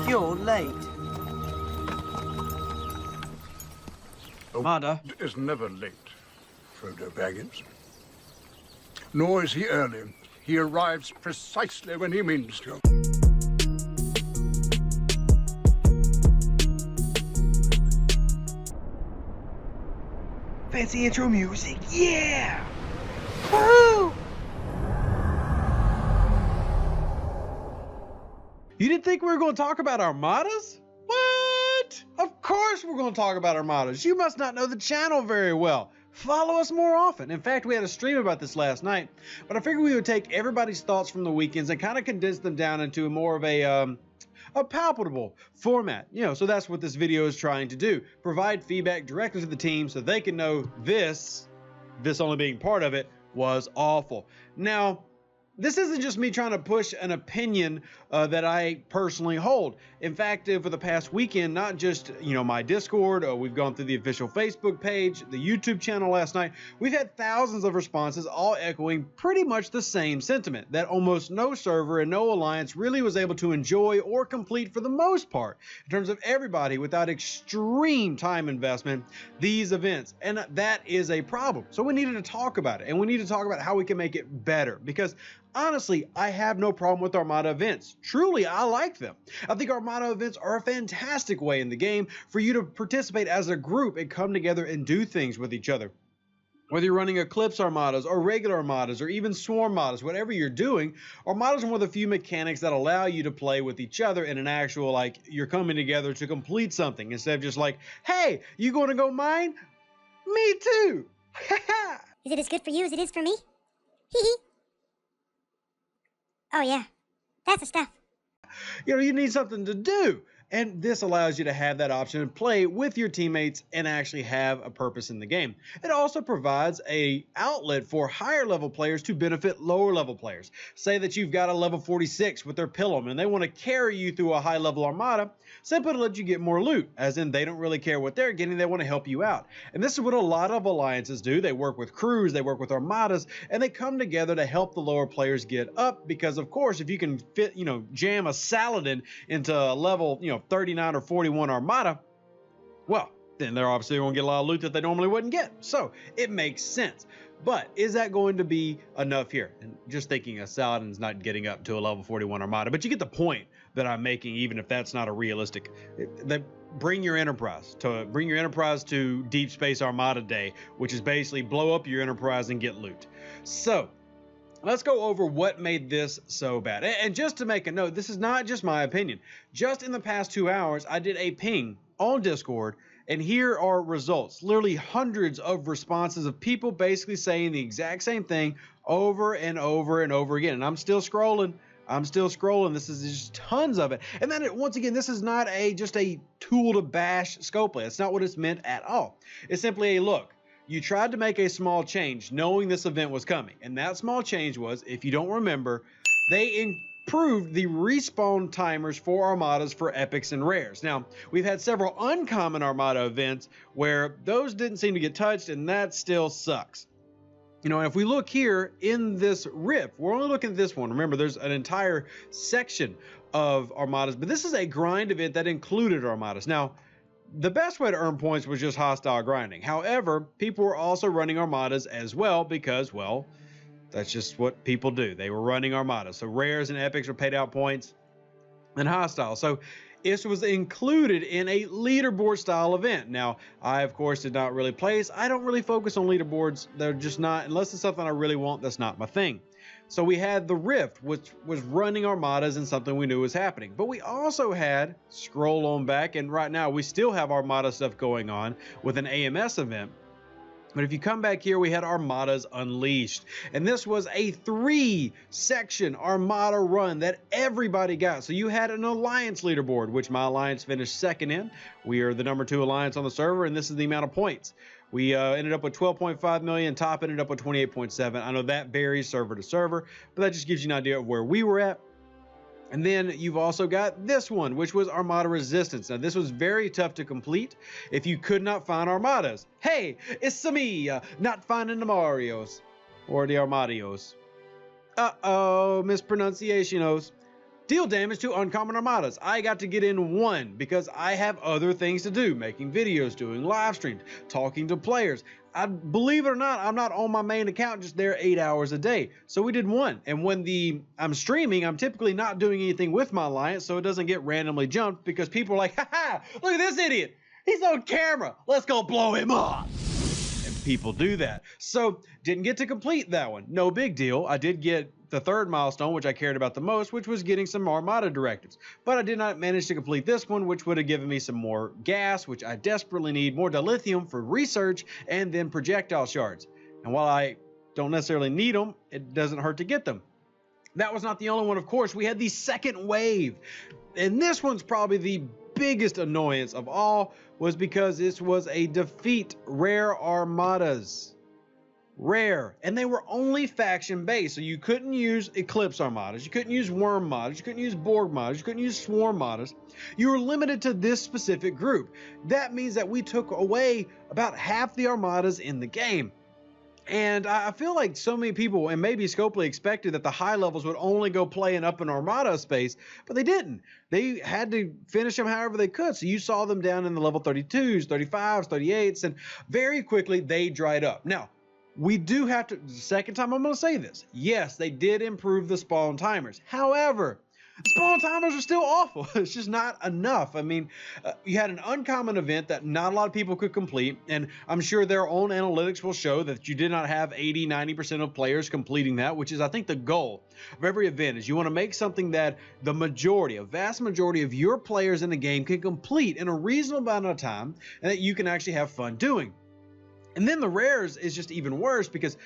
You're late. Armada is never late, Frodo Baggins. Nor is he early. He arrives precisely when he means to. fancy intro music, yeah! Woo! You didn't think we were going to talk about Armadas? What? Of course we're going to talk about Armadas. You must not know the channel very well. Follow us more often. In fact, we had a stream about this last night, but I figured we would take everybody's thoughts from the weekends and kind of condense them down into more of a palpable format. You know, so that's what this video is trying to do. Provide feedback directly to the team so they can know this only being part of it, was awful. Now, this isn't just me trying to push an opinion that I personally hold. In fact, for the past weekend, not just, my Discord, we've gone through the official Facebook page, the YouTube channel last night, we've had thousands of responses all echoing pretty much the same sentiment, that almost no server and no alliance really was able to enjoy or complete for the most part, in terms of everybody without extreme time investment, these events. And that is a problem. So we needed to talk about it, and we need to talk about how we can make it better, because honestly, I have no problem with Armada events. Truly, I like them. I think Armada events are a fantastic way in the game for you to participate as a group and come together and do things with each other. Whether you're running Eclipse Armadas or regular Armadas or even Swarm Armadas, whatever you're doing, Armadas are one of the few mechanics that allow you to play with each other in an actual, you're coming together to complete something instead of just hey, you going to go mine? Me too. Is it as good for you as it is for me? Hee hee. Oh yeah, that's the stuff. You need something to do. And this allows you to have that option and play with your teammates and actually have a purpose in the game. It also provides an outlet for higher level players to benefit lower level players. Say that you've got a level 46 with their Pilum and they want to carry you through a high level Armada, simply to let you get more loot, as in they don't really care what they're getting, they want to help you out. And this is what a lot of alliances do. They work with crews, they work with Armadas, and they come together to help the lower players get up, because of course if you can fit, jam a Saladin into a level, 39 or 41 Armada, well, then they're obviously going to get a lot of loot that they normally wouldn't get. So it makes sense. But is that going to be enough here? And just thinking a Saladin's not getting up to a level 41 Armada, but you get the point that I'm making, even if that's not a realistic. Bring your Enterprise to Deep Space Armada Day, which is basically blow up your Enterprise and get loot. So let's go over what made this so bad. And just to make a note, this is not just my opinion. Just in the past 2 hours, I did a ping on Discord, and here are results. Literally hundreds of responses of people basically saying the exact same thing over and over and over again. And I'm still scrolling. This is just tons of it. And then once again, this is not just a tool to bash Scopely. That's not what it's meant at all. It's simply a look. You tried to make a small change knowing this event was coming. And that small change was, if you don't remember, they improved the respawn timers for Armadas for epics and rares. Now, we've had several uncommon Armada events where those didn't seem to get touched, and that still sucks. And if we look here in this rift, we're only looking at this one. Remember, there's an entire section of Armadas, but this is a grind event that included Armadas. Now, the best way to earn points was just hostile grinding. However, people were also running Armadas as well because, well, that's just what people do. They were running Armadas. So rares and epics were paid out points and hostile. So this was included in a leaderboard style event. Now, I, of course, did not really place. I don't really focus on leaderboards. They're just not, unless it's something I really want, that's not my thing. So we had the Rift, which was running Armadas and something we knew was happening. But we also had, scroll on back, and right now we still have Armada stuff going on with an AMS event. But if you come back here, we had Armadas Unleashed. And this was a 3-section Armada run that everybody got. So you had an Alliance leaderboard, which my Alliance finished second in. We are the number 2 Alliance on the server, and this is the amount of points. We ended up with 12.5 million, top ended up with 28.7. I know that varies server to server, but that just gives you an idea of where we were at. And then you've also got this one, which was Armada Resistance. Now, this was very tough to complete if you could not find Armadas. Hey, it's me, not finding the Marios or the Armadios. Uh-oh, mispronunciationos. Deal damage to uncommon armadas. I got to get in 1 because I have other things to do, making videos, doing live streams, talking to players. Believe it or not, I'm not on my main account just there 8 hours a day. So we did 1. And when I'm streaming, I'm typically not doing anything with my alliance, so it doesn't get randomly jumped because people are like, haha, look at this idiot. He's on camera. Let's go blow him up. And people do that. So didn't get to complete that one. No big deal. I did get the 3rd milestone, which I cared about the most, which was getting some Armada directives. But I did not manage to complete this one, which would have given me some more gas, which I desperately need, more dilithium for research, and then projectile shards. And while I don't necessarily need them, it doesn't hurt to get them. That was not the only one, of course. We had the 2nd wave. And this one's probably the biggest annoyance of all, was because this was a defeat rare armadas. Rare, and they were only faction based, so you couldn't use Eclipse Armadas, you couldn't use Worm Modders, you couldn't use Borg Modders, you couldn't use Swarm Modders. You were limited to this specific group. That means that we took away about half the Armadas in the game. And I feel like so many people, and maybe Scopely, expected that the high levels would only go playing up in Armada space, but they didn't. They had to finish them however they could. So you saw them down in the level 32s, 35s, 38s, and very quickly they dried up. Now, we do have to, the second time I'm going to say this, yes, they did improve the spawn timers. However, the spawn timers are still awful. It's just not enough. I mean, you had an uncommon event that not a lot of people could complete, and I'm sure their own analytics will show that you did not have 80-90% of players completing that, which is, I think, the goal of every event, is you want to make something that the majority, a vast majority of your players in the game can complete in a reasonable amount of time, and that you can actually have fun doing. And then the rares is just even worse, because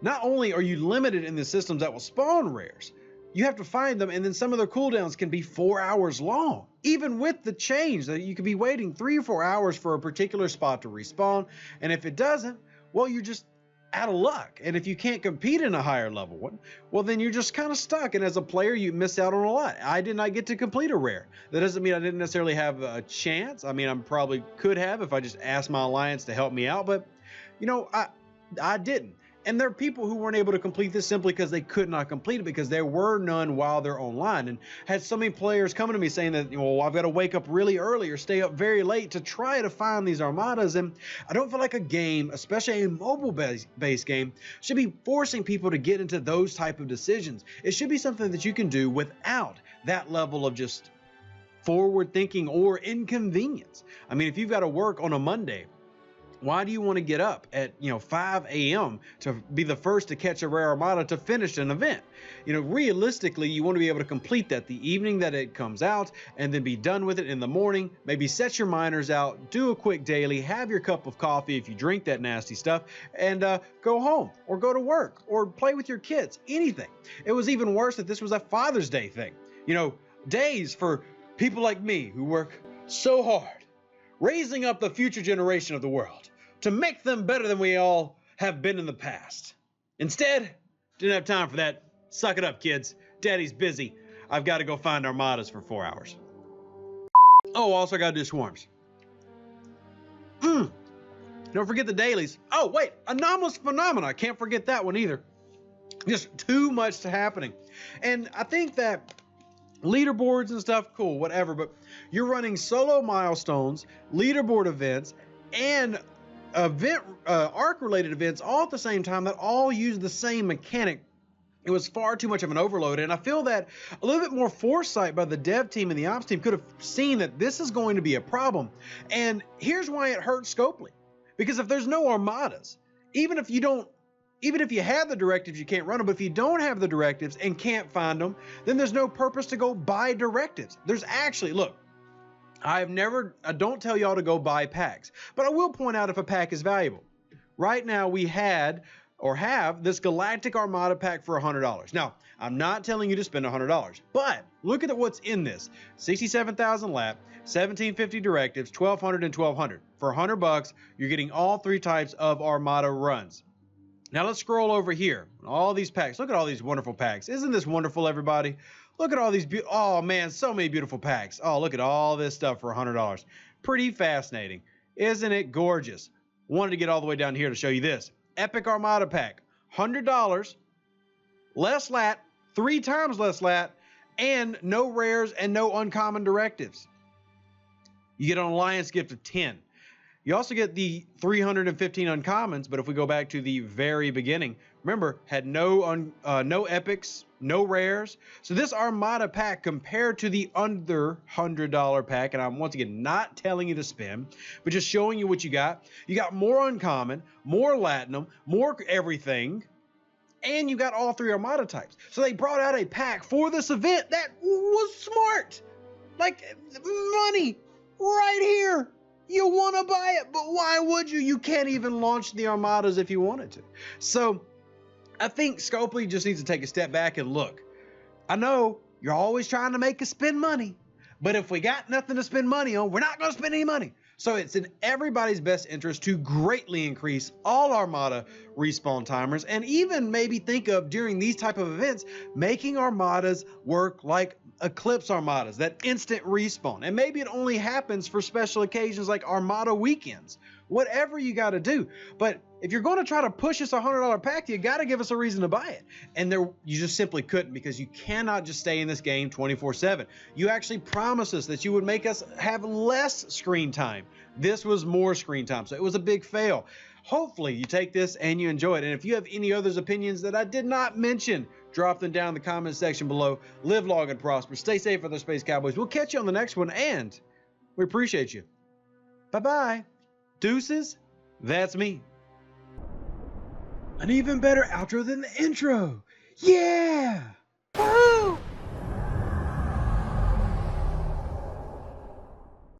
not only are you limited in the systems that will spawn rares, you have to find them, and then some of their cooldowns can be 4 hours long. Even with the change, that you could be waiting 3 or 4 hours for a particular spot to respawn, and if it doesn't, well, you're just out of luck. And if you can't compete in a higher level one, well, then you're just kind of stuck, and as a player, you miss out on a lot. I did not get to complete a rare. That doesn't mean I didn't necessarily have a chance. I mean, I probably could have if I just asked my alliance to help me out, but you know, I didn't. And there are people who weren't able to complete this simply because they could not complete it, because there were none while they're online. And had so many players coming to me saying that, you know, I've got to wake up really early or stay up very late to try to find these armadas. And I don't feel like a game, especially a mobile-based game, should be forcing people to get into those type of decisions. It should be something that you can do without that level of just forward thinking or inconvenience. I mean, if you've got to work on a Monday, why do you want to get up at 5 a.m. to be the first to catch a rare armada to finish an event? You know, realistically, you want to be able to complete that the evening that it comes out, and then be done with it in the morning. Maybe set your miners out, do a quick daily, have your cup of coffee if you drink that nasty stuff, and go home or go to work or play with your kids, anything. It was even worse that this was a Father's Day thing. You know, days for people like me who work so hard, raising up the future generation of the world to make them better than we all have been in the past. Instead, didn't have time for that. Suck it up, kids. Daddy's busy. I've got to go find armadas for 4 hours. Oh, also got to do swarms. Don't forget the dailies. Oh, wait, anomalous phenomena. Can't forget that one either. Just too much happening. And I think that leaderboards and stuff, cool, whatever, but you're running solo milestones, leaderboard events, and event arc related events all at the same time that all use the same mechanic. It was far too much of an overload, and I feel that a little bit more foresight by the dev team and the ops team could have seen that this is going to be a problem. And here's why it hurts Scopely, because if there's no armadas, even if you have the directives, you can't run them. But if you don't have the directives and can't find them, then there's no purpose to go buy directives. There's actually, look, I don't tell y'all to go buy packs, but I will point out if a pack is valuable. Right now we have this Galactic Armada pack for $100. Now, I'm not telling you to spend $100, but look at what's in this. 67,000 lap, 1750 directives, 1200 and 1200. For $100, you're getting all 3 types of Armada runs. Now let's scroll over here. All these packs. Look at all these wonderful packs. Isn't this wonderful, everybody? Look at all these, oh man, so many beautiful packs. Oh, look at all this stuff for $100. Pretty fascinating. Isn't it gorgeous? Wanted to get all the way down here to show you this. Epic Armada pack, $100, less lat, 3 times less lat, and no rares and no uncommon directives. You get an alliance gift of 10. You also get the 315 uncommons, but if we go back to the very beginning, remember, had no epics, no rares. So this Armada pack compared to the under $100 pack, and I'm once again not telling you to spend, but just showing you what you got. You got more uncommon, more Latinum, more everything, and you got all 3 Armada types. So they brought out a pack for this event that was smart. Like, money right here. You want to buy it, but why would you? You can't even launch the Armadas if you wanted to. So I think Scopely just needs to take a step back and look. I know you're always trying to make us spend money, but if we got nothing to spend money on, we're not going to spend any money. So it's in everybody's best interest to greatly increase all Armada respawn timers, and even maybe think of, during these type of events, making Armadas work like Eclipse Armadas, that instant respawn. And maybe it only happens for special occasions like Armada weekends. Whatever you got to do. But if you're going to try to push us a $100 pack, you got to give us a reason to buy it. And you just simply couldn't, because you cannot just stay in this game 24/7. You actually promised us that you would make us have less screen time. This was more screen time, so it was a big fail. Hopefully you take this and you enjoy it. And if you have any other opinions that I did not mention, drop them down in the comment section below. Live long and prosper. Stay safe, other Space Cowboys. We'll catch you on the next one, and we appreciate you. Bye-bye. Deuces, that's me. An even better outro than the intro. Yeah! Woo!